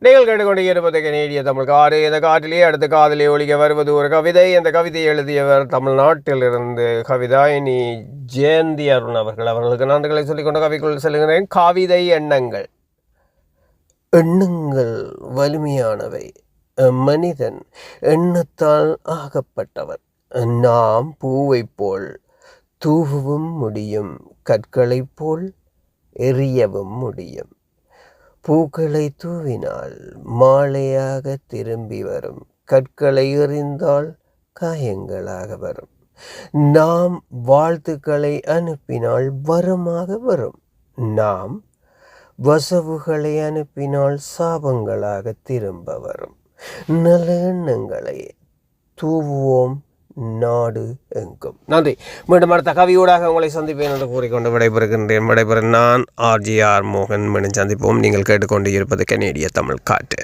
நீங்கள் கேட்டுக்கொண்டிருப்பது கனேடிய தமிழ் காடு. இந்த காட்டிலே அடுத்த காதலே ஒழிக்க வருவது ஒரு கவிதை. அந்த கவிதையை எழுதியவர் தமிழ்நாட்டிலிருந்து கவிதாயினி ஜெயந்தி அருண் அவர்களுக்கு நன்றிகளை சொல்லிக்கொண்டு கவிக்குள் செல்கிறேன். கவிதை எண்ணங்கள். எண்ணங்கள் வலிமையானவை. மனிதன் எண்ணத்தால் ஆகப்பட்டவர். நாம் பூவை போல் தூவவும் முடியும், கற்களைப் போல் எரியவும் முடியும். பூக்களை தூவினால் மாலையாக திரும்பி வரும், கற்களை எறிந்தால் காயங்களாக வரும். நாம் வாழ்த்துக்களை அனுப்பினால் வரமாக வரும், நாம் வசவுகளை அனுப்பினால் சாபங்களாக திரும்ப வரும். நல்ல எண்ணங்களை தூவுவோம் நாடு எங்கும். நன்றி. மீண்டும் அடுத்த கவியூடாக உங்களை சந்திப்பேன் என்று கூறிக்கொண்டு விடைபெறுகின்றேன். நான் RGR மோகன். மீண்டும் சந்திப்போம். நீங்கள் கேட்டுக்கொண்டு இருப்பது கனேடிய தமிழ் காட்டு.